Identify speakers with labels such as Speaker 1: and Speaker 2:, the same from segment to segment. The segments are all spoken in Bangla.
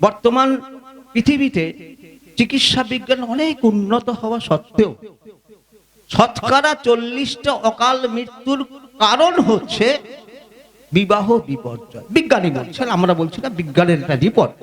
Speaker 1: বর্তমান পৃথিবীতে চিকিৎসা বিজ্ঞান অনেক উন্নত হওয়া সত্ত্বেও শতকরা 40টা অকাল মৃত্যুর কারণ হচ্ছে বিবাহ বিপর্যয়। বিজ্ঞানী বলছেন, আমরা বলছি না, বিজ্ঞানের একটা রিপোর্ট।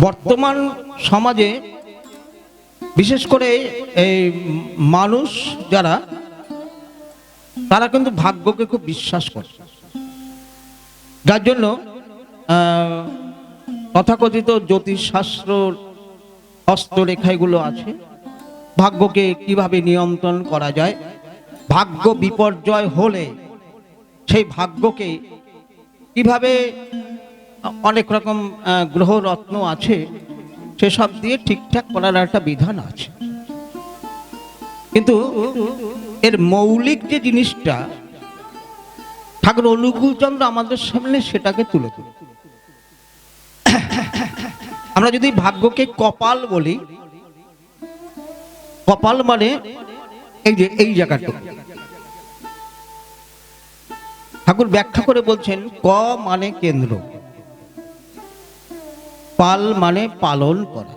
Speaker 1: বর্তমান সমাজে বিশেষ করে এই মানুষ যারা, তারা কিন্তু ভাগ্যকে খুব বিশ্বাস করে, যার জন্য তথাকথিত জ্যোতিষশাস্ত্র হস্তরেখাগুলো আছে, ভাগ্যকে কিভাবে নিয়ন্ত্রণ করা যায়, ভাগ্য বিপর্যয় হলে সেই ভাগ্যকে কিভাবে, অনেক রকম গ্রহ রত্ন আছে, সেসব দিয়ে ঠিকঠাক করার একটা বিধান আছে। কিন্তু এর মৌলিক যে জিনিসটা ঠাকুর অনুকূলচন্দ্র আমাদের সামনে সেটাকে তুলে তুলে, আমরা যদি ভাগ্যকে কপাল বলি, কপাল মানে এই যে এই জায়গাটা, ঠাকুর ব্যাখ্যা করে বলছেন ক মানে কেন্দ্র, পাল মানে পালন করা।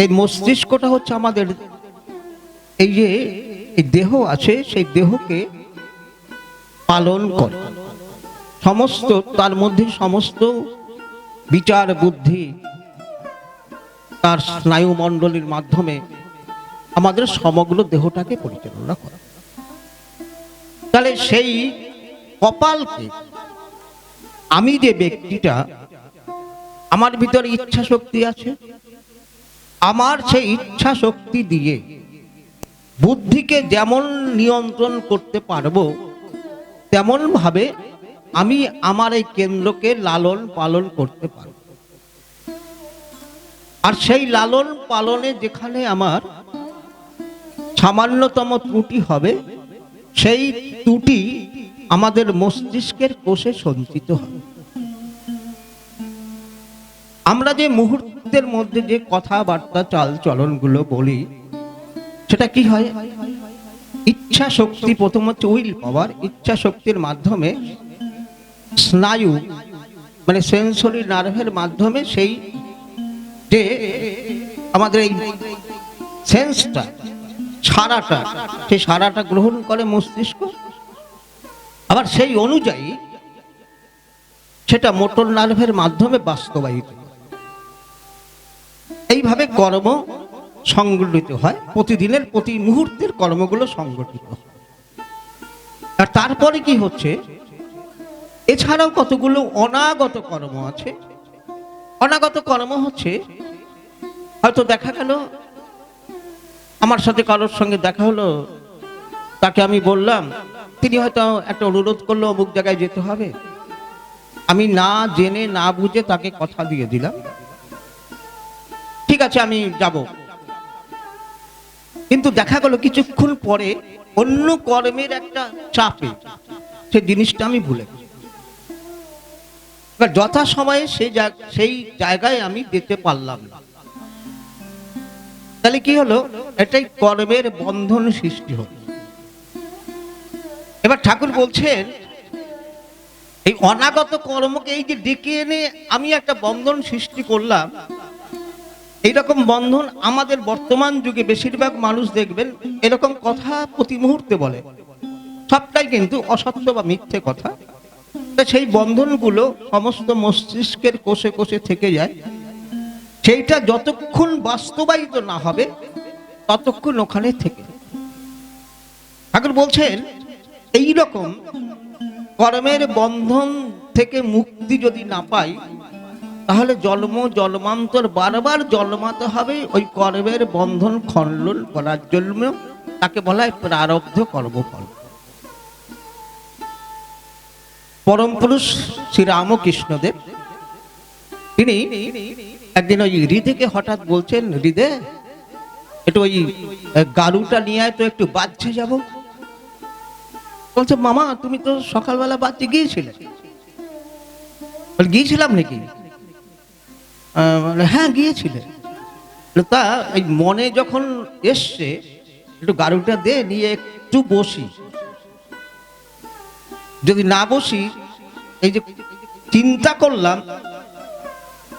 Speaker 1: এই মস্তিষ্কটা হচ্ছে আমাদের এই যে এই দেহ আছে, সেই দেহকে পালন করে, সমস্ত তার মধ্যে সমস্ত বিচার বুদ্ধি তার স্নায়ুমণ্ডলীর মাধ্যমে আমাদের সমগ্র দেহটাকে পরিচালনা করে। তাহলে সেই কপালকে, আমি যে ব্যক্তিটা, আমার ভিতরে ইচ্ছা শক্তি আছে, আমার সেই ইচ্ছা শক্তি দিয়ে বুদ্ধিকে যেমন নিয়ন্ত্রণ করতে পারবো, তেমন ভাবে আমি আমার এই কেন্দ্রকে লালন পালন করতে পারব। আর সেই লালন পালনে যেখানে আমার সামান্যতম ত্রুটি হবে, সেই ত্রুটি আমাদের মস্তিষ্কের কোষে সঞ্চিত হবে। আমরা যে মুহূর্তের মধ্যে যে কথাবার্তা চাল চলনগুলো বলি, সেটা কি হয়? ইচ্ছা শক্তি, প্রথম হচ্ছে উইল পাওয়ার, ইচ্ছা শক্তির মাধ্যমে স্নায়ু মানে সেন্সরি নার্ভের মাধ্যমে সেই যে আমাদের এই সেন্সটা, সারাটা, সেই সারাটা গ্রহণ করে মস্তিষ্ক, আবার সেই অনুযায়ী সেটা মোটর নার্ভের মাধ্যমে বাস্তবায়িত। এইভাবে কর্ম সংগঠিত হয়, প্রতিদিনের প্রতি মুহূর্তের কর্মগুলো সংগঠিত হয়। আর তারপরে কি হচ্ছে, এছাড়াও কতগুলো অনাগত কর্ম আছে। অনাগত কর্ম হচ্ছে, হয়তো দেখা গেল আমার সাথে কারোর সঙ্গে দেখা হলো, তাকে আমি বললাম, তিনি হয়তো একটা অনুরোধ করলো অমুক জায়গায় যেতে হবে, আমি না জেনে না বুঝে তাকে কথা দিয়ে দিলাম, ঠিক আছে আমি যাব। কিন্তু দেখা গেল কিছুক্ষণ পরে অন্য কর্মের একটা চাপে সেই জিনিসটা আমি ভুলে গেছি। যথা সময়ে সেই জায়গায় আমি যেতে পারলাম না। তাহলে কি হলো? এটাই কর্মের বন্ধন সৃষ্টি হলো। এবার ঠাকুর বলছেন, এই অনাগত কর্মকে এই যে ডেকে এনে আমি একটা বন্ধন সৃষ্টি করলাম, এইরকম বন্ধন আমাদের বর্তমান যুগে বেশিরভাগ মানুষ দেখবেন এরকম কথা প্রতি মুহূর্তে বলে, সবটাই কিন্তু অসত্য বা মিথ্যে কথা। সেই বন্ধনগুলো সমস্ত মস্তিষ্কের কোষে কোষে থেকে যায়, সেইটা যতক্ষণ বাস্তবায়িত না হবে ততক্ষণ ওখানে থেকে। ঠাকুর বলছেন এইরকম কর্মের বন্ধন থেকে মুক্তি যদি না পাই, তাহলে জন্ম জন্মান্তর বারবার জন্মাতে হবে ওই কর্মের বন্ধন খণ্ডন করার জন্য। তাকে বলা হয় প্রারব্ধ কর্মফল। পরম পুরুষ শ্রী রামকৃষ্ণদেব তিনি একদিন ওই হৃদয়কে হঠাৎ বলছেন, হৃদয় একটু ওই গারুটা নিয়ে তো একটু বাঁচছে যাব। বলছে মামা তুমি তো সকালবেলা বাড়িতে গিয়েছিলে। গিয়েছিলাম নাকি? হ্যাঁ গিয়েছিলে। তা এই মনে যখন এসছে একটু গাড়ুটা দে, নিয়ে একটু বসি। যদি না বসি, এই যে চিন্তা করলাম,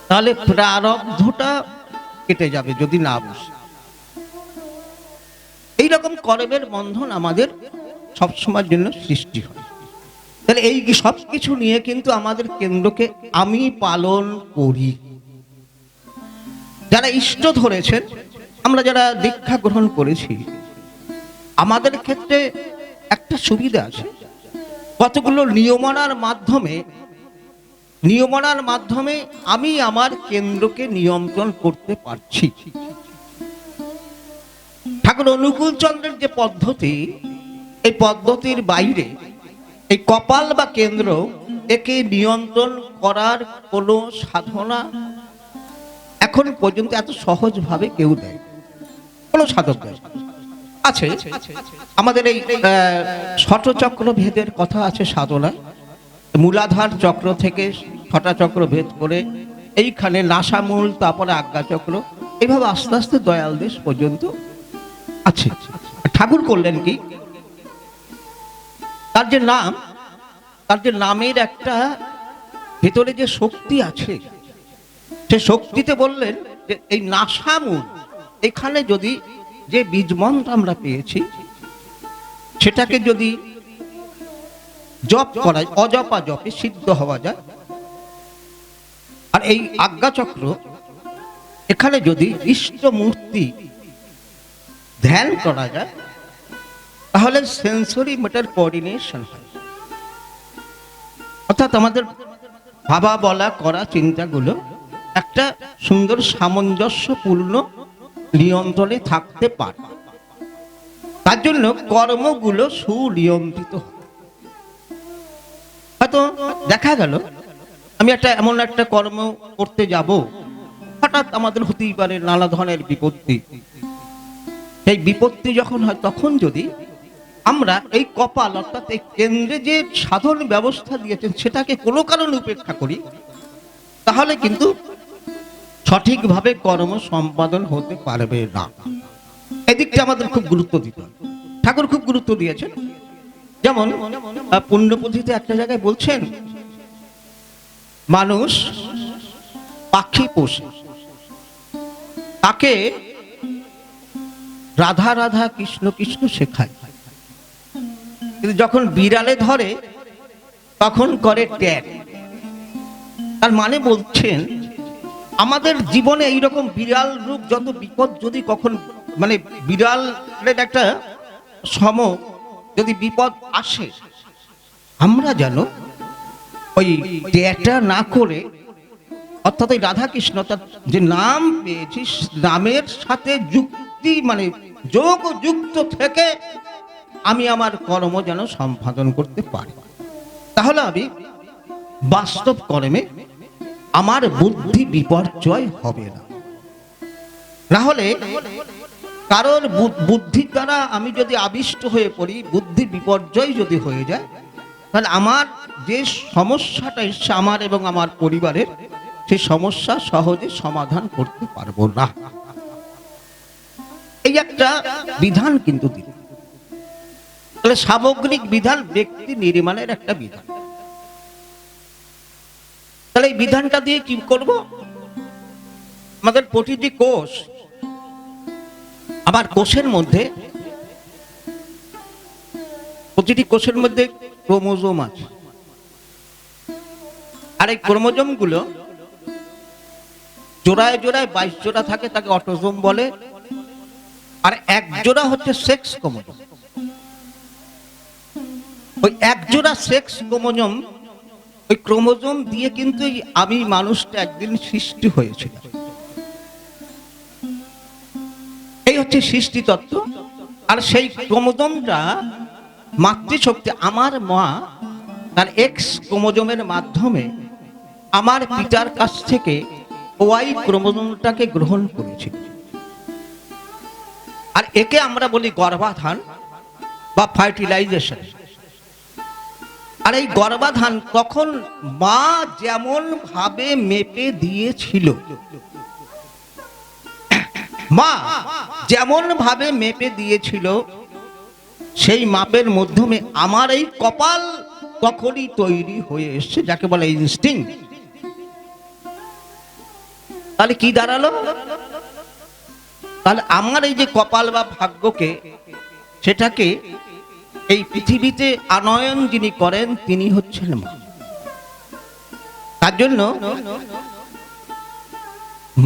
Speaker 1: তাহলে প্রারব্ধটা কেটে যাবে যদি না বসি। এইরকম কর্মের বন্ধন আমাদের সবসময়ের জন্য সৃষ্টি হয়। তাহলে এই সব কিছু নিয়ে কিন্তু আমাদের কেন্দ্রকে আমি পালন করি। যারা ইষ্ট ধরেছেন, আমরা যারা দীক্ষা গ্রহণ করেছি, আমাদের ক্ষেত্রে একটা সুবিধা আছে, কতগুলো নিয়মনার মাধ্যমে আমি আমার কেন্দ্রকে নিয়ন্ত্রণ করতে পারছি। ঠাকুর অনুকূল চন্দ্রের যে পদ্ধতি, এই পদ্ধতির বাইরে এই কপাল বা কেন্দ্র, একে নিয়ন্ত্রণ করার কোনো সাধনা এখন পর্যন্ত এত সহজভাবে কেউ দেয়, কোনো সাধক দেয় আছে। আমাদের এই ষটচক্র ভেদের কথা আছে সাধনায়। মূলাধার চক্র থেকে ছটা চক্র ভেদ করে এইখানে নাসামূল, তারপরে আজ্ঞা চক্র, এইভাবে আস্তে আস্তে দয়াল দেশ পর্যন্ত আছে। ঠাকুর করলেন কি, তার যে নামের একটা ভেতরে যে শক্তি আছে, সে শক্তিতে বললেন যে এই নাসামূল, এখানে যদি যে বীজ মন্ত্র আমরা পেয়েছি সেটাকে যদি জপ করা, অজপা জপে সিদ্ধ হওয়া যায়, আর এই আজ্ঞাচক্র, এখানে যদি ইষ্ট মূর্তি ধ্যান করা যায়, তাহলে সেন্সরি মেটার কোঅর্ডিনেশন হয়। অর্থাৎ আমাদের ভাবা বলা করা চিন্তাগুলো একটা সুন্দর সামঞ্জস্যপূর্ণ নিয়ন্ত্রণে থাকতে পারে। তার জন্য কর্মগুলো সুনিয়ন্ত্রিত হয়। হয়তো দেখা গেল আমি এমন একটা কর্ম করতে যাব, হঠাৎ আমাদের হতেই পারে নানা ধরনের বিপত্তি। সেই বিপত্তি যখন হয়, তখন যদি আমরা এই কপাল অর্থাৎ এই কেন্দ্রে যে সাধন ব্যবস্থা দিয়েছেন সেটাকে কোনো কারণে উপেক্ষা করি, তাহলে কিন্তু সঠিকভাবে কর্ম সম্পাদন হতে পারবে না। এদিকটা আমাদের খুব গুরুত্ব দিতে হবে। ঠাকুর খুব গুরুত্ব দিয়েছেন। যেমন পুণ্যপুঁথিতে একটা জায়গায় বলছেন, মানুষ পাখি পোষে, তাকে রাধা রাধা কৃষ্ণ কৃষ্ণ শেখায়, কিন্তু যখন বিড়ালে ধরে তখন করে ট্যাগ। তার মানে বলছেন আমাদের জীবনে এইরকম বিড়াল রূপ যত বিপদ যদি কখন, মানে বিড়ালের একটা যদি বিপদ আসে, আমরা যেন ওই ট্যাগটা না করে, অর্থাৎ ওই রাধা কৃষ্ণ যে নাম পেয়েছি, নামের সাথে যুক্তি মানে যোগ যুক্ত থেকে আমি আমার কর্ম যেন সম্পাদন করতে পারি। তাহলে আমি বাস্তব কর্মে আমার বুদ্ধি বিপর্যয় হবে না। না হলে কারোর বুদ্ধির দ্বারা আমি যদি আবিষ্ট হয়ে পড়ি, বুদ্ধি বিপর্যয় যদি হয়ে যায়, তাহলে আমার যে সমস্যাটা এসছে আমার এবং আমার পরিবারের, সেই সমস্যা সহজে সমাধান করতে পারবো না। এই একটা বিধান কিন্তু দিল। তাহলে সামগ্রিক বিধান ব্যক্তি নির্মাণের একটা বিধান। তাহলে এই বিধানটা দিয়ে কি করব? আমাদের প্রতিটি কোষ, আবার কোষের মধ্যে, প্রতিটি কোষের মধ্যে ক্রোমোজোম আছে, আর এই ক্রোমোজোম গুলো জোড়ায় জোড়ায় 22 জোড়া থাকে, তাকে অটোজোম বলে। আর এক জোড়া হচ্ছে সেক্স ক্রোমোজোম। ওই এক জোড়া সেক্স ক্রোমোজোম, ওই ক্রোমোজোম দিয়ে কিন্তু আমি মানুষটা একদিন সৃষ্টি হয়েছিল। এই হচ্ছে সৃষ্টি তত্ত্ব। আর সেই ক্রোমোজোমটা মাতৃশক্তি, আমার মা তার এক্স ক্রোমোজোমের মাধ্যমে আমার পিতার কাছ থেকে ওয়াই ক্রোমোজোমটাকে গ্রহণ করেছিল। আর একে আমরা বলি গর্ভাধান বা ফার্টিলাইজেশন। আর এই গর্ভাধান তখন মা যেমন ভাবে মেপে দিয়েছিল, মা যেমন ভাবে মেপে দিয়েছিল, সেই মাপের মাধ্যমে আমার এই কপাল তখনই তৈরি হয়ে এসছে, যাকে বলে ইনস্টিংক্ট। তাহলে কি দাঁড়ালো? তাহলে আমার এই যে কপাল বা ভাগ্যকে, সেটাকে এই পৃথিবীতে আনয়ন যিনি করেন তিনি হচ্ছেন মা। তার জন্য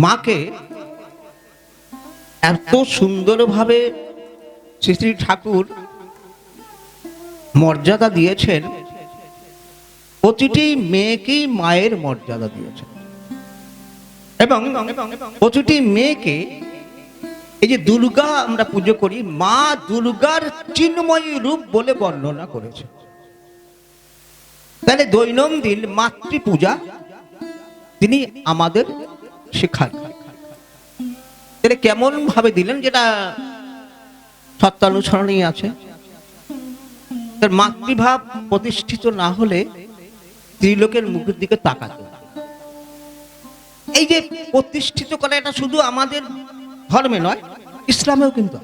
Speaker 1: মাকে এত সুন্দরভাবে শ্রী শ্রী ঠাকুর মর্যাদা দিয়েছেন, প্রতিটি মেয়েকেই মায়ের মর্যাদা দিয়েছেন। এবং প্রতিটি মেয়েকে, এই যে দুর্গা আমরা পুজো করি, মা দুর্গার চিন্ময়ী রূপ বলে বর্ণনা করেছে। তাহলে দৈনন্দিন মাতৃপূজা তিনি আমাদের শেখান। তাহলে কেমন ভাবে দিলেন, যেটা সত্যানুসরণেই আছে। তার মাতৃভাব প্রতিষ্ঠিত না হলে স্ত্রীলোকের মুখের দিকে তাকাতো। এই যে প্রতিষ্ঠিত করা, এটা শুধু আমাদের ধর্মে নয়, ইসলামেও কিন্তু,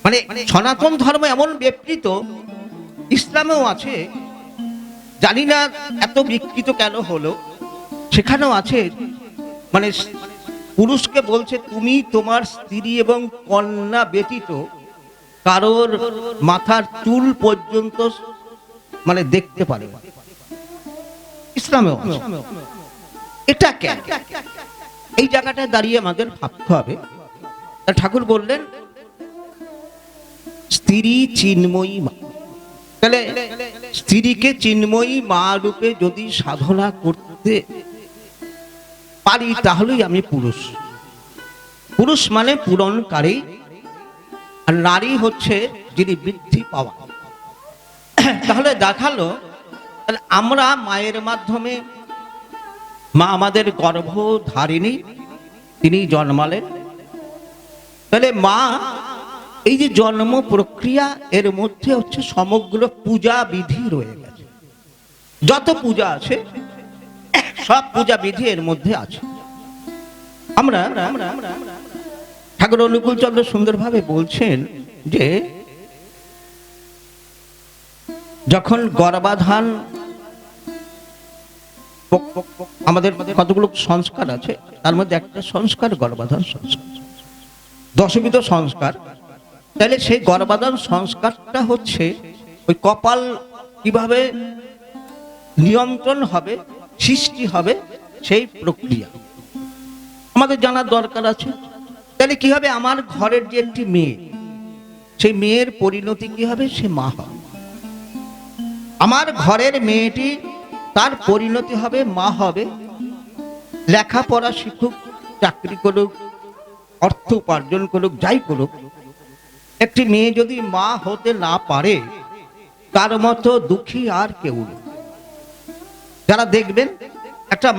Speaker 1: মানে সনাতন ধর্ম এমন বিকৃত, ইসলামেও আছে। জানি না এত বিকৃত কেন হলো, সেখানেও আছে। মানে পুরুষকে বলছে তুমি তোমার স্ত্রী এবং কন্যা ব্যতীত কারোর মাথার চুল পর্যন্ত মানে দেখতে পারে ইসলামেও। এটা কেন? এই জায়গাটায় দাঁড়িয়ে আমাদের ভাবতে হবে। ঠাকুর বললেন স্ত্রী চিন্ময়ী মা। তাহলে স্ত্রীকে চিন্ময়ী মা রূপে যদি সাধনা করতে পারি, তাহলেই আমি পুরুষ। পুরুষ মানে পূরণকারী, আর নারী হচ্ছে যিনি বৃদ্ধি পাওয়া। তাহলে দেখালো, তাহলে আমরা মায়ের মাধ্যমে, মা আমাদের গর্ভধারিণী, তিনি জন্মালেন। তাহলে মা এই যে জন্ম প্রক্রিয়া, এর মধ্যে হচ্ছে সমগ্র পূজা বিধি রয়ে গেছে। যত পূজা আছে সব পূজা বিধি এর মধ্যে আছে। আমরা ঠাকুর অনুকূল চন্দ্র সুন্দরভাবে বলছেন যে যখন গর্ভাধান, আমাদের কতগুলো সংস্কার আছে, তার মধ্যে একটা সংস্কার গর্ভাধান সংস্কার, দশবিধ সংস্কার। তাহলে সেই গর্ভাধান সংস্কারটা হচ্ছে ওই কপাল কিভাবে নিয়ন্ত্রণ হবে, সৃষ্টি হবে, সেই প্রক্রিয়া আমাদের জানার দরকার আছে। তাহলে কি হবে, আমার ঘরের যে একটি মেয়ে, সেই মেয়ের পরিণতি কি হবে, সে মা হবে। আমার ঘরের মেয়েটি, তার পরিণতি হবে মা হবে। লেখাপড়া শিখুক, চাকরি করুক, অর্থ উপার্জন করুক, যাই করুক, একটি মেয়ে যদি মা হতে না পারে, তার মতো দুঃখী আর কেউ নেই। যারা দেখবেন একটা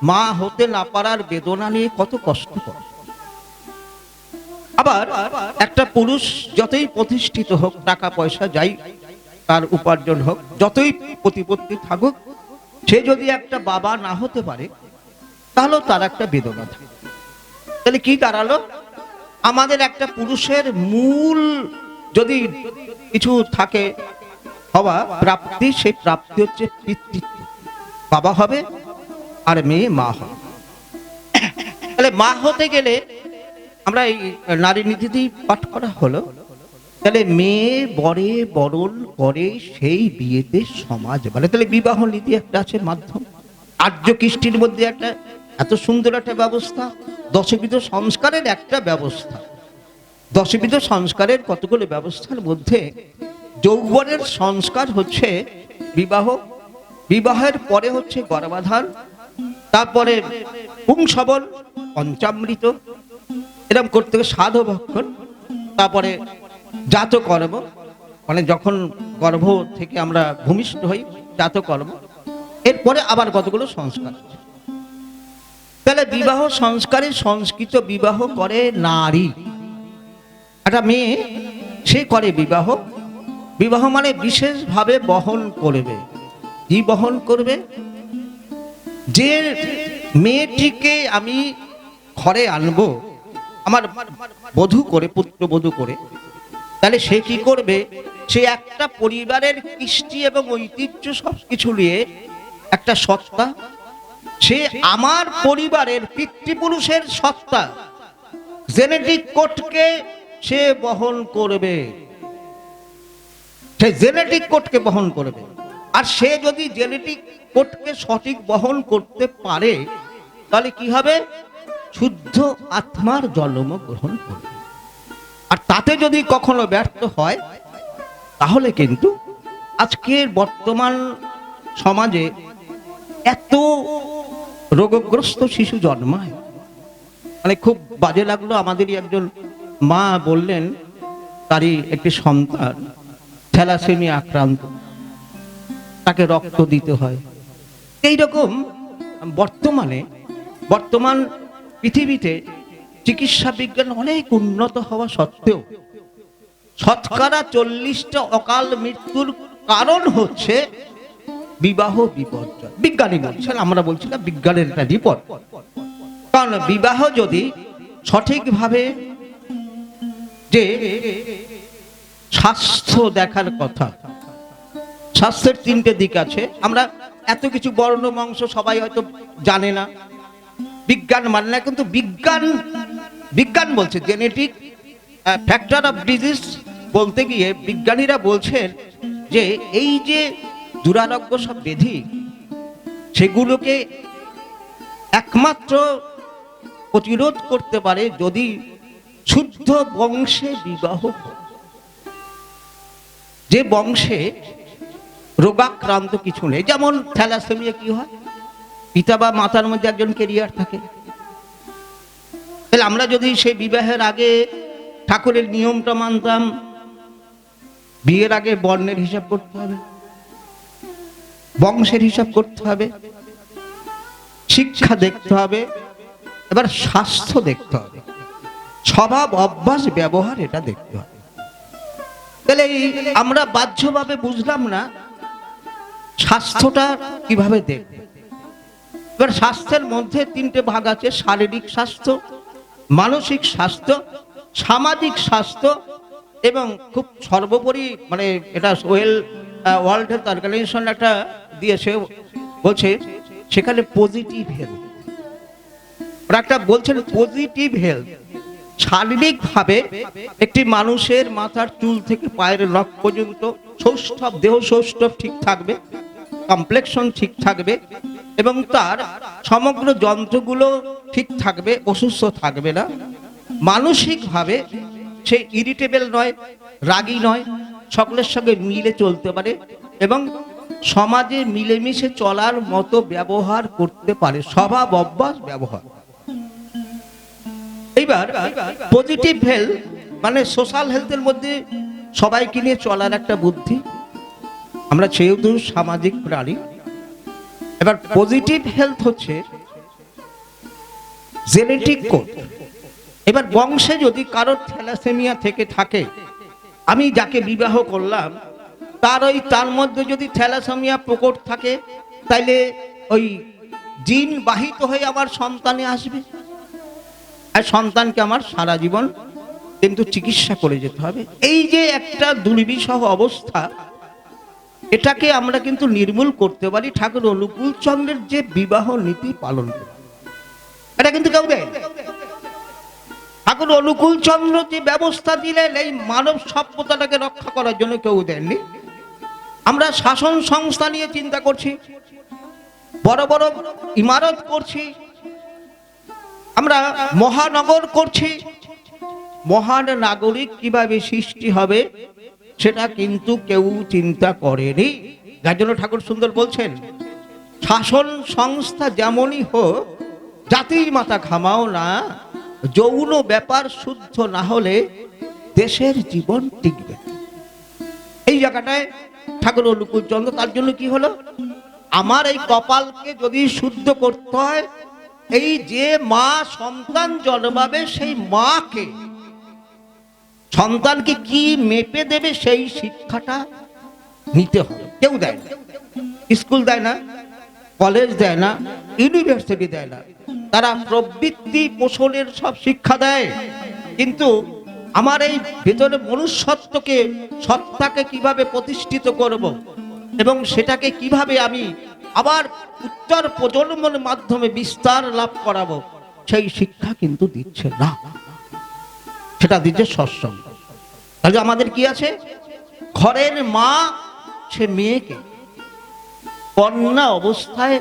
Speaker 1: মা হতে না পারার বেদনা নিয়ে কত কষ্ট করে। আবার একটা পুরুষ যতই প্রতিষ্ঠিত হোক, টাকা পয়সা যাই তার উপার্জন হোক, যতই প্রতিপত্তি থাকুক, সে যদি একটা বাবা না হতে পারে, তাহলেও তার একটা বেদনা থাকে। তাহলে কি দাঁড়ালো, আমাদের একটা পুরুষের মূল যদি কিছু থাকে হওয়া প্রাপ্তি, সেই প্রাপ্তি হচ্ছে পিতৃত্ব। বাবা হবে আর মেয়ে মা হবে। তাহলে মা হতে গেলে, আমরা এই নারী নীতিতেই পাঠ করা হলো, তাহলে মেয়ে বরে বরণ করে সেই বিয়েতে সমাজ বলে। তাহলে বিবাহ নীতি একটা আছে মাধ্যম, আর্য কৃষ্টির মধ্যে একটা এত সুন্দর একটা ব্যবস্থা, দশবিধ সংস্কারের একটা ব্যবস্থা। দশবিধ সংস্কারের কতগুলো ব্যবস্থার মধ্যে যৌবনের সংস্কার হচ্ছে বিবাহ, বিবাহের পরে হচ্ছে গর্ভাধান, তারপরে পুংসবল, পঞ্চামৃত, এরকম করতে সাধু ভক্ষণ, তারপরে জাতকর্ম, মানে যখন গর্ভ থেকে আমরা ভূমিষ্ঠ হই, জাতকর্ম, এরপরে আবার কতগুলো সংস্কার। তাহলে বিবাহ সংস্কারে সংস্কৃত বিবাহ করে নারী, একটা মেয়ে সে করে বিবাহ, বিবাহ মানে বিশেষভাবে বহন করবে। কি বহন করবে? যে মেয়েটিকে আমি ঘরে আনবো আমার বধূ করে, পুত্র বধূ করে, তাহলে সে কি করবে? সে একটা পরিবারের কৃষ্টি এবং ঐতিহ্য সবকিছু নিয়ে একটা সত্তা, সে আমার পরিবারের পিতৃপুরুষের সত্তা, জেনেটিক কোডকে সে বহন করবে, সে জেনেটিক কোডকে বহন করবে। আর সে যদি জেনেটিক কোডকে সঠিক বহন করতে পারে তাহলে কি হবে? শুদ্ধ আত্মার জন্ম গ্রহণ করবে। আর তাতে যদি কখনো ব্যর্থ হয় তাহলে কিন্তু আজকের বর্তমান সমাজে এত রোগগ্রস্ত শিশু জন্মায়, মানে খুব বাজে লাগলো। আমাদেরই একজন মা বললেন তারই একটি সন্তান থ্যালাসেমিয়া আক্রান্ত, তাকে রক্ত দিতে হয়। এইরকম বর্তমান পৃথিবীতে চিকিৎসা বিজ্ঞান অনেক উন্নত হওয়া সত্ত্বেও শতকরা 40টা অকাল মৃত্যুর কারণ হচ্ছে বিবাহ বিপর্যয়। বিজ্ঞানী বলছেন, আমরা বলছি না, বিজ্ঞানের একটা রিপোর্ট। কারণ বিবাহ যদি সঠিকভাবে, যে স্বাস্থ্য দেখার কথা, স্বাস্থ্যের 3টে দিক আছে। আমরা এত কিছু বর্ণ বংশ সবাই হয়তো জানে না, বিজ্ঞান মানে না, কিন্তু বিজ্ঞান বলছে জেনেটিক ফ্যাক্টর অফ ডিজিজ বলতে গিয়ে বিজ্ঞানীরা বলছেন যে এই যে দুরারোগ্য সব ব্যাধি, সেগুলোকে একমাত্র প্রতিরোধ করতে পারে যদি শুদ্ধ বংশে বিবাহ হয়। যে বংশে রোগাক্রান্ত কিছু নেই, যেমন থ্যালাসেমিয়া কি হয়? পিতা বা মাতার মধ্যে একজন ক্যারিয়ার থাকে। তাহলে আমরা যদি সেই বিবাহের আগে ঠাকুরের নিয়মটা মানতাম, বিয়ের আগে বর্ণের হিসাব করতে হবে, বংশের হিসাব করতে হবে, শিক্ষা দেখতে হবে, এবার স্বাস্থ্য দেখতে হবে, স্বভাব অভ্যাস ব্যবহার এটা দেখতে হবে। তাহলে আমরা বাহ্যভাবে বুঝলাম না স্বাস্থ্যটা কিভাবে দেখব। এবার স্বাস্থ্যের মধ্যে 3টে ভাগ আছে: শারীরিক স্বাস্থ্য, মানসিক স্বাস্থ্য, সামাজিক স্বাস্থ্য, এবং খুব সর্বোপরি মানে এটা ওয়ার্ল্ড হেলথ অর্গানাইজেশন একটা দিয়েছে, বলছে সেখানে পজিটিভ হেলথ। ওরা একটা বলছেন পজিটিভ হেলথ। শারীরিকভাবে একটি মানুষের মাথার চুল থেকে পায়ের নখ পর্যন্ত সৌষ্ঠব, দেহ সৌষ্ঠব ঠিক থাকবে, কমপ্লেক্সন ঠিক থাকবে, এবং তার সমগ্র যন্ত্রগুলো ঠিক থাকবে, অসুস্থ থাকবে না। মানসিকভাবে সে ইরিটেবল নয়, রাগী নয়, সকলের সঙ্গে মিলে চলতে পারে এবং সমাজে মিলেমিশে চলার মতো ব্যবহার করতে পারে, স্বভাব অভ্যাস ব্যবহার। এইবার পজিটিভ হেলথ মানে সোশ্যাল হেলথের মধ্যে সবাইকে নিয়ে চলার একটা বুদ্ধি। আমরা যেহেতু সামাজিক প্রাণী, এবার পজিটিভ হেলথ হচ্ছে জেনেটিক কোড। এবার বংশে যদি কারোর থ্যালাসেমিয়া থেকে থাকে, আমি যাকে বিবাহ করলাম তার মধ্যে যদি থ্যালাসেমিয়া প্রকট থাকে, তাইলে ওই জিন বাহিত হয়ে আমার সন্তানে আসবে, আর সন্তানকে আমার সারা জীবন কিন্তু চিকিৎসা করে যেতে হবে। এই যে একটা দুর্বিষহ অবস্থা, এটাকে আমরা কিন্তু নির্মূল করতে পারি ঠাকুর অনুকূল চন্দ্রের যে বিবাহ নীতি পালন করে। এটা কিন্তু কেউ দেয়। ঠাকুর অনুকূল চন্দ্র যে ব্যবস্থা দিলেন এই মানব সভ্যতাটাকে রক্ষা করার জন্য কেউ দেননি। আমরা শাসন সংস্থা নিয়ে চিন্তা করছি, বড় বড় ইমারত করছি, আমরা মহানগর করছি, মহান নাগরিক কিভাবে সৃষ্টি হবে সেটা কিন্তু কেউ চিন্তা করেনি। যার জন্য ঠাকুর সুন্দর বলছেন, শাসন সংস্থা যেমনই হোক জাতির মাথা ঘামাও না, যৌন ব্যাপার শুদ্ধ না হলে দেশের জীবন টিকবে। এই জায়গাটায় ঠাকুর অনুকূল চন্দ্র, তার জন্য কি হলো, আমার এই কপালকে যদি শুদ্ধ করতে হয়, এই যে মা সন্তান জন্মাবে সেই মাকে সন্তানকে কি মেপে দেবে সেই শিক্ষাটা নিতে হবে। কেউ দেয় না, স্কুল দেয় না, কলেজ দেয় না, ইউনিভার্সিটি দেয় না, তারা প্রবৃত্তি পোষণের সব শিক্ষা দেয়। কিন্তু আমার এই ভেতরে মনুষ্যত্বকে, সত্তাকে কিভাবে প্রতিষ্ঠিত করব এবং সেটাকে কিভাবে আমি আবার উত্তর প্রজন্মের মাধ্যমে বিস্তার লাভ করাবো, সেই শিক্ষা কিন্তু দিচ্ছে না, সেটা দিচ্ছে সৎসঙ্গ। তাহলে আমাদের কি আছে? ঘরের মা সে মেয়েকে কন্যা অবস্থায়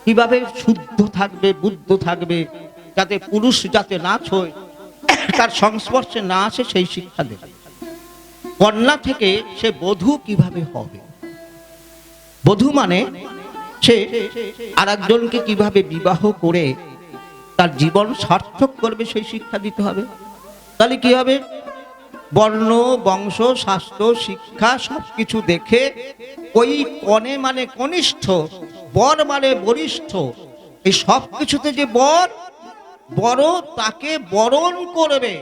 Speaker 1: কিভাবে শুদ্ধ থাকবে, বুদ্ধ থাকবে, যাতে পুরুষ যাতে না ছোঁয়, তার সংস্পর্শে না আসে, সেই শিক্ষা দেবে। কন্যা থেকে সে বধূ কিভাবে হবে, বধূ মানে সে আর একজনকে কিভাবে বিবাহ করে তার জীবন সার্থক করবে, সেই শিক্ষা দিতে হবে। তাহলে কি হবে? বর্ণ, বংশ, স্বাস্থ্য, শিক্ষা সবকিছু দেখে ওই কনে মানে কনিষ্ঠ, বর মানে বরিষ্ঠ, এই সব কিছুতে যে বর বড় তাকে বরণ করবে,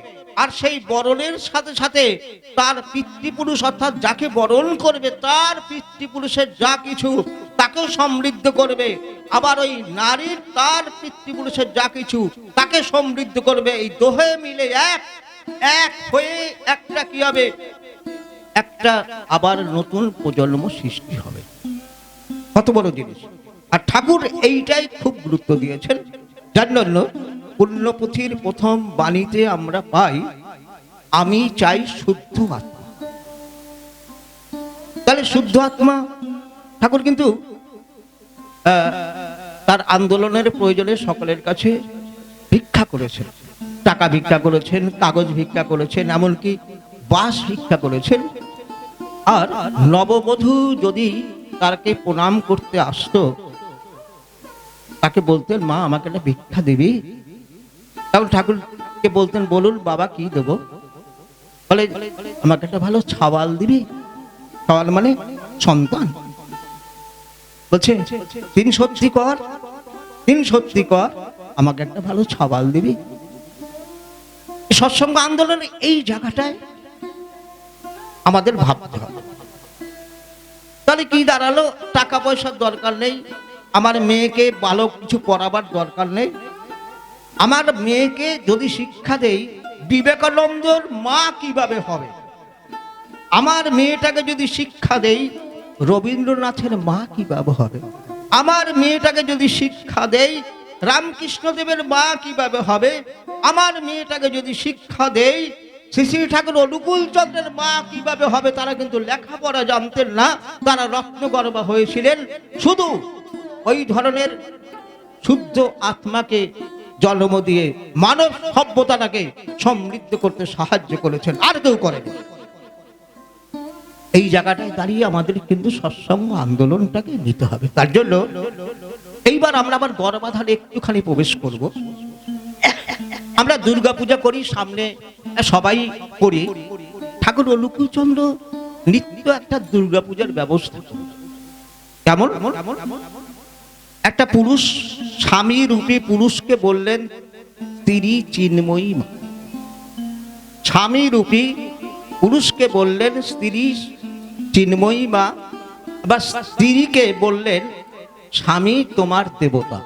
Speaker 1: আর সেই বরণের সাথে সাথে তার পিতৃপুরুষ অর্থাৎ যাকে বরণ করবে তার পিতৃপুরুষের যা কিছু তাকেও সমৃদ্ধ করবে, আবার ওই নারীর তার পিতৃপুরুষের যা কিছু তাকে সমৃদ্ধ করবে। এই দোহে মিলে এক এক হয়ে একটা কি হবে? একটা আবার নতুন প্রজন্ম সৃষ্টি হবে। কত বড় জিনিস! আর ঠাকুর এইটাই খুব গুরুত্ব দিয়েছেন, যার জন্য পুণ্যপুথির প্রথম বাণীতে আমরা পাই, আমি চাই শুদ্ধ আত্মা। তাহলে শুদ্ধ আত্মা ঠাকুর কিন্তু তার আন্দোলনের প্রয়োজনে সকলের কাছে ভিক্ষা করেছেন, টাকা ভিক্ষা করেছেন, কাগজ ভিক্ষা করেছেন, এমনকি বাস ভিক্ষা করেছেন। আর নববধূ যদি তাকে প্রণাম করতে আসতো, তাকে বলতেন, মা আমাকে একটা ভিক্ষা দিবি? তখন ঠাকুরকে বলতেন, বলুন বাবা কি দেব? বলে, আমাকে একটা ভালো ছাওয়াল দিবি। ছাওয়াল মানে সন্তান। বলছে, তিন সত্যি কর, তিন সত্যি কর, আমাকে একটা ভালো ছাওয়াল দিবি। সৎসঙ্গ আন্দোলনে এই জায়গাটায় আমাদের ভাবতে হবে। তাহলে কি দাঁড়ালো? টাকা পয়সার দরকার নেই, আমার মেয়েকে ভালো কিছু পড়াবার দরকার নেই। আমার মেয়েকে যদি শিক্ষা দেই বিবেকানন্দর মা কিভাবে হবে, আমার মেয়েটাকে যদি শিক্ষা দেই রবীন্দ্রনাথের মা কিভাবে হবে, আমার মেয়েটাকে যদি শিক্ষা দেই রামকৃষ্ণদেবের মা কিভাবে হবে, আমার মেয়েটাকে যদি শিক্ষা দেই শ্রী শ্রী ঠাকুর অনুকূল চন্দ্রের মা কিভাবে হবে। তারা কিন্তু লেখাপড়া জানতেন না, তারা রত্নগর্ভা হয়েছিলেন, শুধু ওই ধরনের শুদ্ধ আত্মাকে জন্ম দিয়ে মানব সভ্যতাটাকে সমৃদ্ধ করতে সাহায্য করেছেন, আর কেউ করেন। এই জায়গাটায় দাঁড়িয়ে আমাদের কিন্তু সৎসঙ্গ আন্দোলনটাকে নিতে হবে। তার জন্য এইবার আমরা আবার গর্ভাধানে একটুখানি প্রবেশ করব। আমরা দুর্গাপূজা করি, সামনে সবাই করি, ঠাকুর অনুকূলচন্দ্র নিত্য একটা দুর্গাপূজার ব্যবস্থা। কেমন? একটা পুরুষ স্বামী রূপী পুরুষকে বললেন স্ত্রী চিন্ময়ী মা। স্বামী রূপী পুরুষকে বললেন স্ত্রী চিন্ময়ী মা, বা স্ত্রীকে বললেন স্বামী তোমার দেবতা।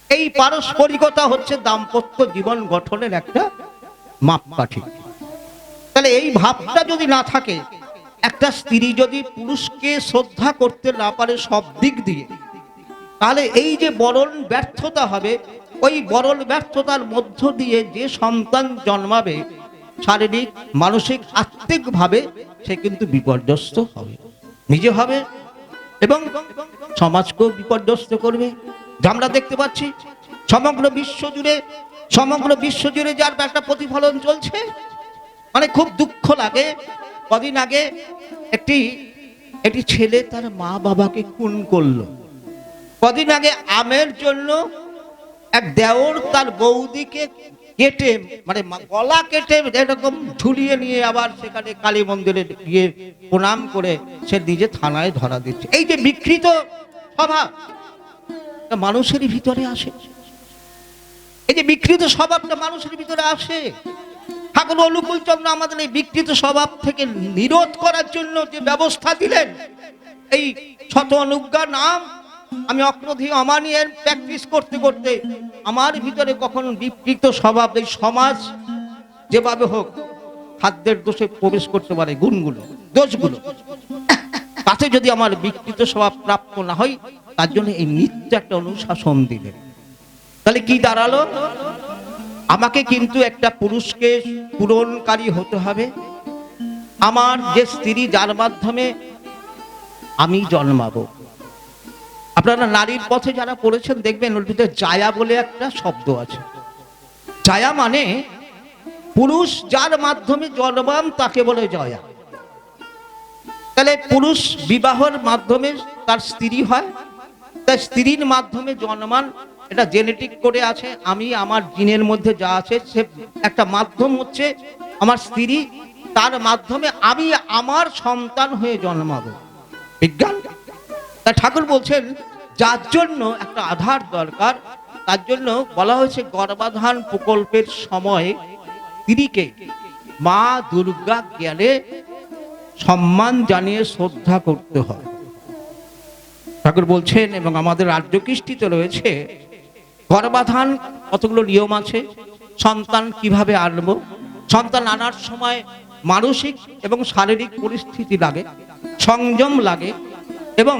Speaker 1: এই পারস্পরিকতা হচ্ছে দাম্পত্য জীবন গঠনের একটা মাপকাঠি। তাহলে এই ভাবটা যদি না থাকে, একটা স্ত্রী যদি পুরুষকে শ্রদ্ধা করতে না পারে সব দিক দিয়ে, তাহলে এই যে বরণ ব্যর্থতা হবে, ওই বরণ ব্যর্থতার মধ্য দিয়ে যে সন্তান জন্মাবে শারীরিক, মানসিক, আত্মিক ভাবে সে কিন্তু বিপর্যস্ত হবে, নিজে হবে এবং সমাজকেও বিপর্যস্ত করবে। আমরা দেখতে পাচ্ছি সমগ্র বিশ্ব জুড়ে যার একটা প্রতিফলন চলছে। মানে খুব দুঃখ লাগে। কদিন আগে একটি ছেলে তার মা বাবাকে খুন করলো। কদিন আগে আমের জন্য এক দেওর তার বৌদিকে কেটে, মানে গলা কেটে এরকম ঝুলিয়ে নিয়ে আবার সেখানে কালী মন্দিরে গিয়ে প্রণাম করে সে নিজে থানায় ধরা দিচ্ছে। এই যে বিকৃত স্বভাব মানুষের ভিতরে আসে, এই যে বিকৃত স্বভাবটা মানুষের ভিতরে আসে। ঠাকুর অনুকূল চন্দ্র আমাদের এই বিকৃত স্বভাব থেকে নিরোধ করার জন্য যে ব্যবস্থা দিলেন, এই শত অনুজ্ঞা নাম আমি অক্রধি অমানিয়ের প্র্যাকটিস করতে করতে আমার ভিতরে কখন বিকৃত স্বভাব, এই সমাজ যেভাবে হোক খাদ্যের দোষে প্রবেশ করতে পারে, গুণগুলো দোষগুলো, তাতে যদি আমার বিকৃত স্বভাব প্রাপ্ত না হয়, তার জন্য এই নিত্য একটা অনুশাসন দিলেন। তাহলে কি দাঁড়ালো? আমাকে কিন্তু একটা পুরুষকে পূরণকারী হতে হবে। আমার যে স্ত্রী, যার মাধ্যমে আমি জন্মাবো। আপনারা নারীর পথে যারা পড়েছেন দেখবেন ওর ভিতরে জায়া বলে একটা শব্দ আছে। জায়া মানে পুরুষ যার মাধ্যমে জন্মাম তাকে বলে জয়া। তাহলে পুরুষ বিবাহের মাধ্যমে তার স্ত্রী হয়, তার স্ত্রীর মাধ্যমে জন্মান, এটা জেনেটিক করে আছে। আমি আমার জিনের মধ্যে যা আছে সে একটা মাধ্যম হচ্ছে আমার স্ত্রী, তার মাধ্যমে আমি আমার সন্তান হয়ে জন্মাবো। বিজ্ঞান। তা ঠাকুর বলছেন যার জন্য একটা আধার দরকার, তার জন্য বলা হয়েছে গর্ভাধান প্রকল্পের সময় স্ত্রীকে মা দুর্গা জ্ঞানে সম্মান জানিয়ে শ্রদ্ধা করতে হয়। ঠাকুর বলছেন, এবং আমাদের আর্য কৃষ্টিতে রয়েছে গর্ভাধান কতগুলো নিয়ম আছে। সন্তান কিভাবে আনবো, সন্তান আনার সময় মানসিক এবং শারীরিক পরিস্থিতি লাগে, সংযম লাগে, এবং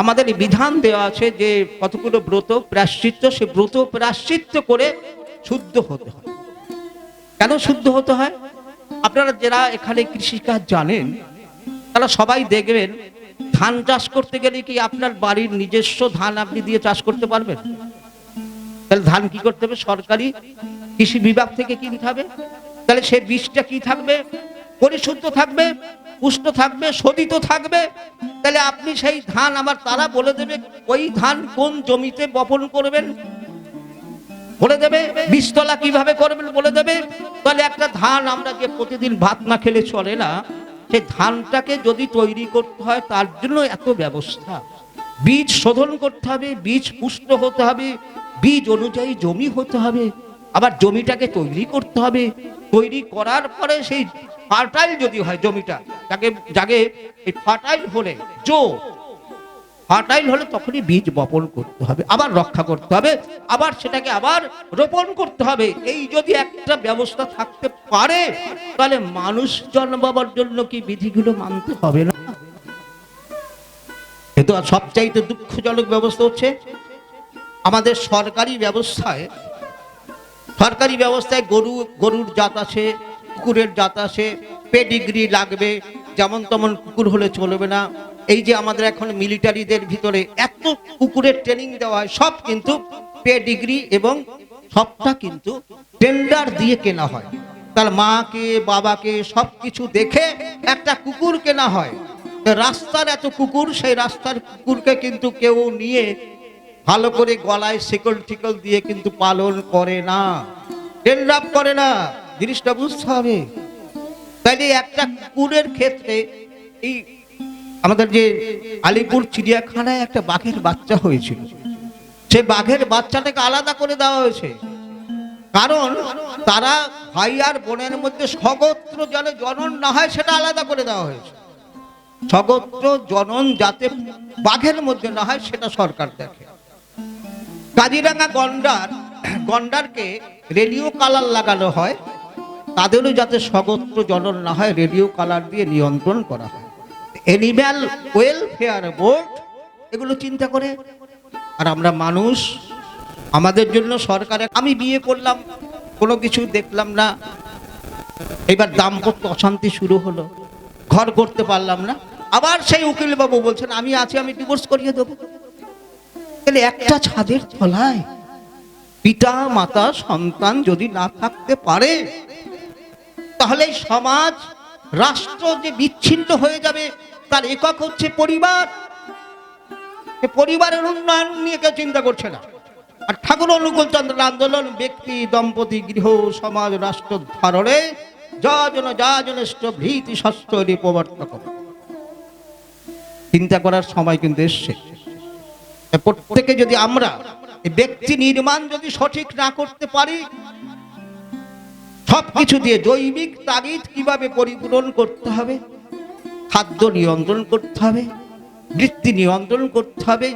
Speaker 1: আমাদের বিধান দেওয়া আছে যে কতগুলো ব্রত প্রায়শ্চিত্ত, সে ব্রত প্রায়শ্চিত্ত করে শুদ্ধ হতে হয়। কেন শুদ্ধ হতে হয়? আপনারা যারা এখানে কৃষিকাজ জানেন তারা সবাই দেখবেন ধান চাষ করতে গেলে কি আপনার বাড়ির নিজস্ব ধান আপনি দিয়ে চাষ করতে পারবেন? তাহলে ধান কি করতে হবে? সরকারি কৃষি বিভাগ থেকে কিনতে হবে। তাহলে সে বীজটা কি থাকবে? পরিশুদ্ধ থাকবে, পুষ্ট থাকবে, শোধিত থাকবে। তাহলে আপনি সেই ধান, আবার তারা বলে দেবে ওই ধান কোন জমিতে বপন করবেন বলে দেবে, বীজতলা কিভাবে করবেন বলে দেবে। তাহলে একটা ধান আমরা যে প্রতিদিন ভাত না খেলে চলে না, সেই ধানটাকে যদি তৈরি করতে হয় তার জন্য এত ব্যবস্থা। বীজ শোধন করতে হবে, বীজ পুষ্ট হতে হবে, বীজ অনুযায়ী জমি হতে হবে, আবার জমিটাকে তৈরি করতে হবে। তৈরি করার পরে সেই ফার্টাইল যদি হয় জমিটা, যাকে এই ফার্টাইল হলে ফার্টাইল হলে তখনই বীজ বপন করতে হবে, আবার রক্ষা করতে হবে, আবার সেটাকে আবার রোপণ করতে হবে। এই যদি একটা ব্যবস্থা থাকতে পারে, তাহলে মানুষ জন্মাবার জন্য কি বিধিগুলো মানতে হবে না? কিন্তু সবচাইতে দুঃখজনক ব্যবস্থা হচ্ছে আমাদের সরকারি ব্যবস্থায় গরুর জাত আছে, কুকুরের জাত আছে, পেডিগ্রি লাগবে, যেমন তেমন কুকুর হলে চলবে না। এই যে আমাদের এখন মিলিটারিদের ভিতরে এত কুকুরের ট্রেনিং দেওয়া হয়, সব কিন্তু পেডিগ্রি এবং সবটা কিন্তু টেন্ডার দিয়ে কেনা হয়। তার মাকে বাবাকে সবকিছু দেখে একটা কুকুর কেনা হয়। রাস্তার এত কুকুর, সেই রাস্তার কুকুরকে কিন্তু কেউ নিয়ে ভালো করে গলায় শিকল টিকল দিয়ে কিন্তু পালন করে না, টেন্ডার করে না। জিনিসটা বুঝতে হবে। তাইলে একটা কুকুরের ক্ষেত্রে এই আমাদের যে আলিপুর চিড়িয়াখানায় একটা বাঘের বাচ্চা হয়েছিল, সেই বাঘের বাচ্চাটাকে আলাদা করে দেওয়া হয়েছে। কারণ তারা ভাই আর বোনের মধ্যে স্বগোত্র যেন জনন না হয়, সেটা আলাদা করে দেওয়া হয়েছে। স্বগোত্র জনন যাতে বাঘের মধ্যে না হয়, সেটা সরকার দেখে। কাজিরাঙ্গা গন্ডারকে রেডিও কালার লাগানো হয়, তাদেরও যাতে স্বগোত্র জনন না হয় রেডিও কালার দিয়ে নিয়ন্ত্রণ করা হয়। অ্যানিম্যাল ওয়েলফেয়ার বোর্ড এগুলো চিন্তা করে। আর আমরা মানুষ, আমাদের জন্য সরকারে, আমি বিয়ে করলাম, কোনো কিছু দেখলাম না, এবার দাম্পত্য অশান্তি শুরু হলো, ঘর করতে পারলাম না, আবার সেই উকিল বাবু বলছেন আমি আছি, আমি ডিভোর্স করিয়ে দেবো। তাহলে একটা ছাদের তলায় পিতা মাতা সন্তান যদি না থাকতে পারে, তাহলে সমাজ রাষ্ট্র যে বিচ্ছিন্ন হয়ে যাবে। তার একক হচ্ছে পরিবার। পরিবারের উন্নয়ন নিয়ে কেউ চিন্তা করছে না। আর ঠাকুর অনুকূল চন্দ্রের আন্দোলন ব্যক্তি দম্পতি গৃহ সমাজ রাষ্ট্র ধারণে যাজনেষ্ট ভীতি শাস্ত্রী প্রবর্তক। চিন্তা করার সময় কিন্তু এসছে। প্রত্যেকে যদি আমরা ব্যক্তি নির্মাণ যদি সঠিক না করতে পারি, সবকিছু দিয়ে জৈবিক তাগিদ কিভাবে পরিপূরণ করতে হবে, খাদ্য নিয়ন্ত্রণ করতে হবে, বৃত্তি নিয়ন্ত্রণ করতে হবে,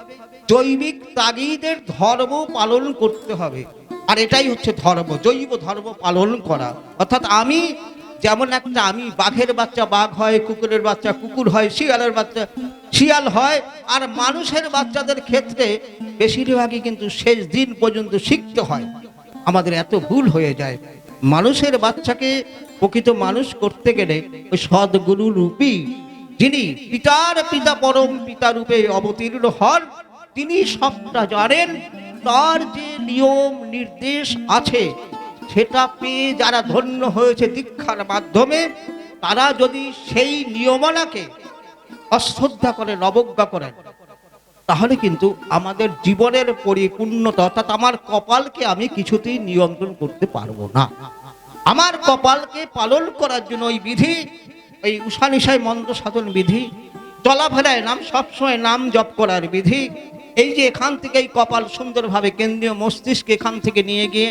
Speaker 1: জৈবিক তাগিদের ধর্ম পালন করতে হবে। আর এটাই হচ্ছে ধর্ম, জৈব ধর্ম পালন করা। অর্থাৎ আমি যেমন একটা, আমি বাঘের বাচ্চা বাঘ হয়, কুকুরের বাচ্চা কুকুর হয়, শিয়ালের বাচ্চা শিয়াল হয়। আর মানুষের বাচ্চাদের ক্ষেত্রে বেশিরভাগই কিন্তু শেষ দিন পর্যন্ত শিখতে হয়। আমাদের এত ভুল হয়ে যায়। মানুষের বাচ্চাকে প্রকৃত মানুষ করতে গেলে ওই সদ্গুরু রূপী, যিনি পিতার পিতা পরম পিতা রূপে অবতীর্ণ হন, তিনি সবটা জানেন। তার যে নিয়ম নির্দেশ আছে সেটা পেয়ে যারা ধন্য হয়েছে দীক্ষার মাধ্যমে, তারা যদি সেই নিয়মালাকে অশ্রদ্ধা করে, অবজ্ঞা করেন, তাহলে কিন্তু আমাদের জীবনের পরিপূর্ণতা, অর্থাৎ আমার কপালকে আমি কিছুতেই নিয়ন্ত্রণ করতে পারবো না। আমার কপালকে পালন করার জন্য ওই বিধি, এই উষানিশায় মন্ত্র সাধন বিধি, চলাফেরায় নাম, সবসময় নাম জপ করার বিধি, এই যে এখান থেকে এই কপাল সুন্দরভাবে কেন্দ্রীয় মস্তিষ্কে এখান থেকে নিয়ে গিয়ে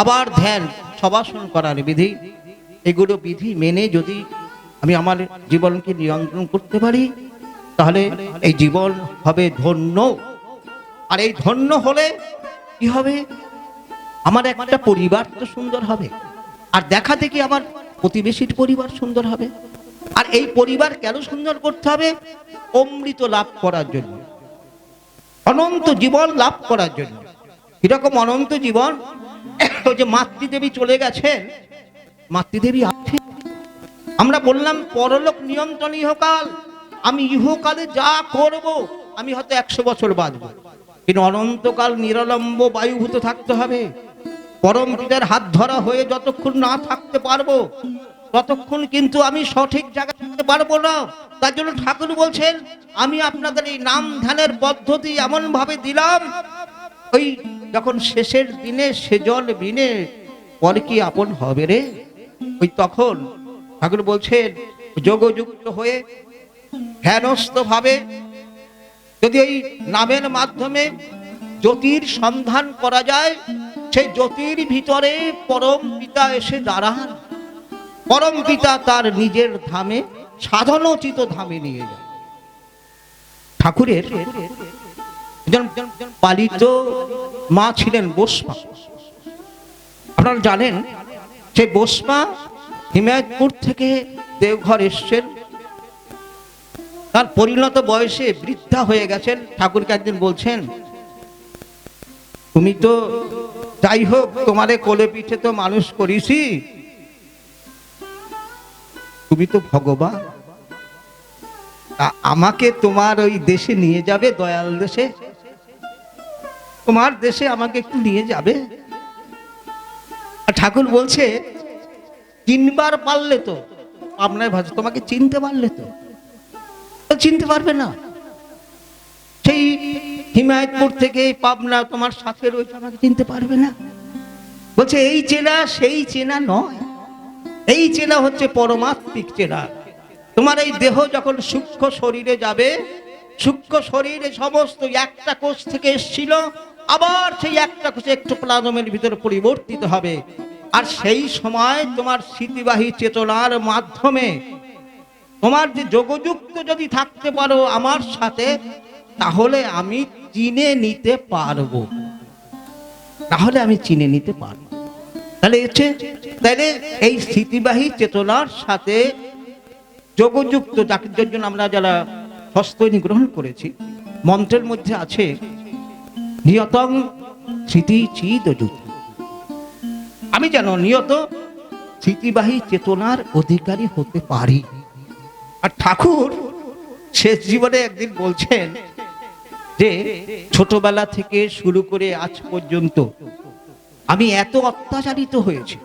Speaker 1: আবার ধ্যান শবাসন করার বিধি, এগুলো বিধি মেনে যদি আমি আমার জীবনকে নিয়ন্ত্রণ করতে পারি, তাহলে এই জীবন হবে ধন্য। আর এই ধন্য হলে কি হবে, আমার একটা পরিবার তো সুন্দর হবে, আর দেখা দেখি আমার প্রতিবেশীর পরিবার সুন্দর হবে। আর এই পরিবার কেন সুন্দর করতে হবে? অমৃত লাভ করার জন্য, অনন্ত জীবন লাভ করার জন্য। এরকম অনন্ত জীবন, ওই যে মাতৃদেবী চলে গেছেন, মাতৃদেবী আছে। আমরা বললাম পরলোক নিয়ন্ত্রণ ইহকাল, আমি ইহকালে যা করব আমি হয়তো 100 বছর বাঁচব, কিন্তু অনন্তকাল নিরলম্ব বায়ুভূত থাকতে হবে। পরম পিতার হাত ধরা হয়ে যতক্ষণ না থাকতে পারবো, ততক্ষণ কিন্তু আমি সঠিক জায়গায় থাকতে পারবো না। তার জন্য ঠাকুর বলছেন, আমি আপনাদের এই নাম ধ্যানের পদ্ধতি এমন ভাবে দিলাম, ওই যখন শেষের দিনে সে জল বিনে পরে কি আপন হবে রে, ওই তখন ঠাকুর বলছেন যোগযুক্ত হয়ে ধ্যানস্থ ভাবে যদি ওই নামের মাধ্যমে জ্যোতির সন্ধান করা যায়, সেই জ্যোতির ভিতরে পরম পিতা এসে দাঁড়ান। পরম পিতা তার নিজের ধামে, সাধনোচিত ধামে নিয়ে যায়। ঠাকুরের পালিত মা ছিলেন বসমা। আপনারা জানেন সেই বসমা হিমায়তপুর থেকে দেওঘর এসছেন, তার পরিণত বয়সে বৃদ্ধা হয়ে গেছেন। ঠাকুরকে একদিন বলছেন, তুমি তো যাই হোক তোমারে কোলে পিঠে তো মানুষ করিছি, তুমি তো ভগবান, আমাকে তোমার ওই দেশে নিয়ে যাবে, দয়াল দেশে, তোমার দেশে আমাকে একটু নিয়ে যাবে? ঠাকুর বলছে, চিনবার পারলে তো, আপনার ভাষা তোমাকে চিনতে পারলে তো, চিনতে পারবে না। সেই হিমায়তপুর থেকে পাবনা তোমার সাথে রয়েছে, আমাকে চিনতে পারবে না। বলছে এই চেনা সেই চেনা নয়, এই চেনা হচ্ছে পরমাত্মিক চেনা। তোমার এই দেহ যখন সূক্ষ্ম শরীরে যাবে, সূক্ষ্ম শরীরে সমস্ত একটা কোষ থেকে এসেছিল, আবার সেই একটা কোষে একটু প্লাজমের ভিতরে পরিবর্তিত হবে। আর সেই সময় তোমার স্মৃতিবাহী চেতনার মাধ্যমে তোমার যে যোগযুক্ত যদি থাকতে পারো আমার সাথে, তাহলে আমি চিনে নিতে পারবো, তাহলে আমি চিনে নিতে পারবো। তাহলে এই স্মৃতিবাহী চেতনার সাথে যোগযুক্ত, যার জন্য আমরা যারা হস্তনি গ্রহণ করেছি, মন্ত্রের মধ্যে আছে নিয়তং স্মৃতি চিদযুত, আমি যেন নিয়ত স্মৃতিবাহী চেতনার অধিকারী হতে পারি। আর ঠাকুর শেষ জীবনে একদিন বলছেন যে ছোটবেলা থেকে শুরু করে আজ পর্যন্ত আমি এত অত্যাচারিত হয়েছি,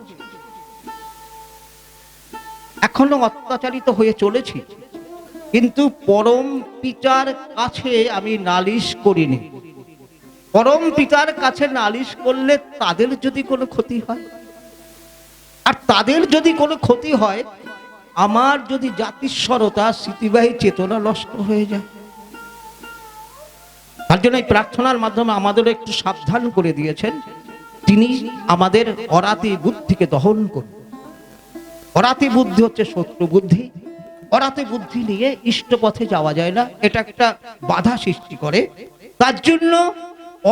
Speaker 1: এখনো অত্যাচারিত হয়ে চলেছি, কিন্তু পরম পিতার কাছে আমি নালিশ করিনি। পরম পিতার কাছে নালিশ করলে তাদের যদি কোনো ক্ষতি হয়, আর তাদের যদি কোনো ক্ষতি হয়, আমার যদি জাতিস্বরতা স্মৃতিবাহী চেতনা নষ্ট হয়ে যায়। তার জন্য এই প্রার্থনার মাধ্যমে আমাদের একটু সাবধান করে দিয়েছেন, তিনি আমাদের অরাতি বুদ্ধিকে দহন করুন। অরাতি বুদ্ধি হচ্ছে শত্রু বুদ্ধি। অরাতি বুদ্ধি নিয়ে ইষ্ট পথে যাওয়া যায় না, এটা একটা বাধা সৃষ্টি করে। তার জন্য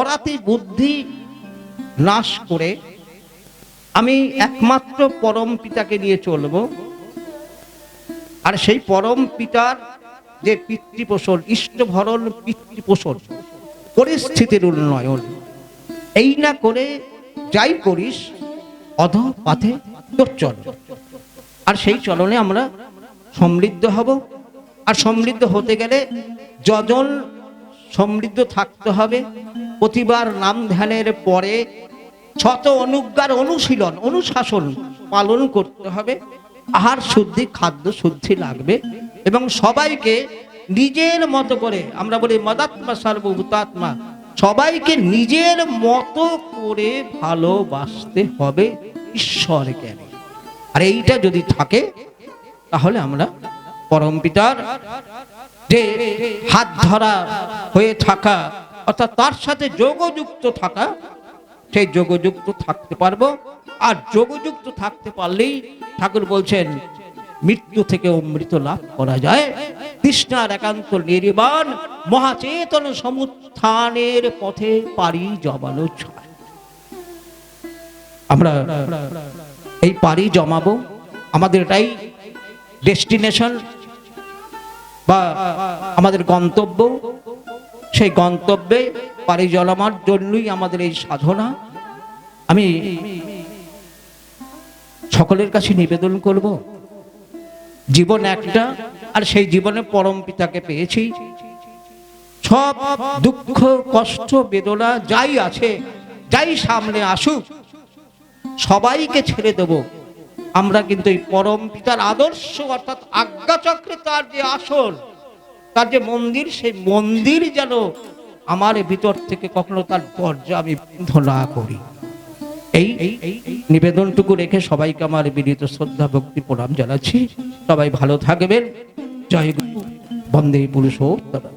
Speaker 1: অরাতি বুদ্ধি নাশ করে আমি একমাত্র পরম পিতাকে নিয়ে চলবো। আর সেই পরম পিতার যে পিতৃপোষণ, ইষ্টভরণ পিতৃপোষণ, পরিস্থিতির উন্নয়ন, এই না করে যাই করিস অধঃপথে তোর চল। আর সেই চলনে আমরা সমৃদ্ধ হব। আর সমৃদ্ধ হতে গেলে যজন সমৃদ্ধ থাকতে হবে। প্রতিবার নাম ধ্যানের পরে শত অনুজ্ঞার অনুশীলন অনুশাসন পালন করতে হবে। আহার শুদ্ধি, খাদ্য শুদ্ধি লাগবে। এবং সবাইকে নিজের মতো করে, আমরা বলি মদাত্মা সর্বভূতাত্মা, সবাইকে নিজের মতো করে ভালোবাসতে হবে ঈশ্বর জ্ঞানে। আর এইটা যদি থাকে তাহলে আমরা পরম পিতার যে হাত ধরা হয়ে থাকা, অর্থাৎ তার সাথে যোগযুক্ত থাকা, সেই যোগযুক্ত থাকতে পারবো। আর যোগযুক্ত থাকতে পারলেই ঠাকুর বলছেন মৃত্যু থেকে অমৃত লাভ করা যায়। তৃষ্ণার একান্ত নির্বাণ, মহাচেতন সমুত্থানের পথে পাড়ি জমানো যায়। আমরা এই পাড়ি জমাবো, আমাদের এটাই ডেস্টিনেশন বা আমাদের গন্তব্য। সেই গন্তব্যে পাড়ি জমানোর জন্যই আমাদের এই সাধনা। আমি সকলের কাছে নিবেদন করব, জীবন একটা, আর সেই জীবনে পরম পিতাকে পেয়েছি। সব দুঃখ কষ্ট বেদনা যাই আছে, যাই সামনে আসুক, সবাইকে ছেড়ে দেব। আমরা কিন্তু এই পরম পিতার আদর্শ, অর্থাৎ আজ্ঞাচক্রে তার যে আসন, তার যে মন্দির, সেই মন্দির যেন আমার ভিতর থেকে কখনো তার দরজা আমি বন্ধ না করি। এই নিবেদনটুকু রেখে সবাইকে আমার বিনীত শ্রদ্ধা ভক্তি প্রণাম জানাচ্ছি। সবাই ভালো থাকবেন। জয় গুরু, বন্দে পুরুষোত্তম।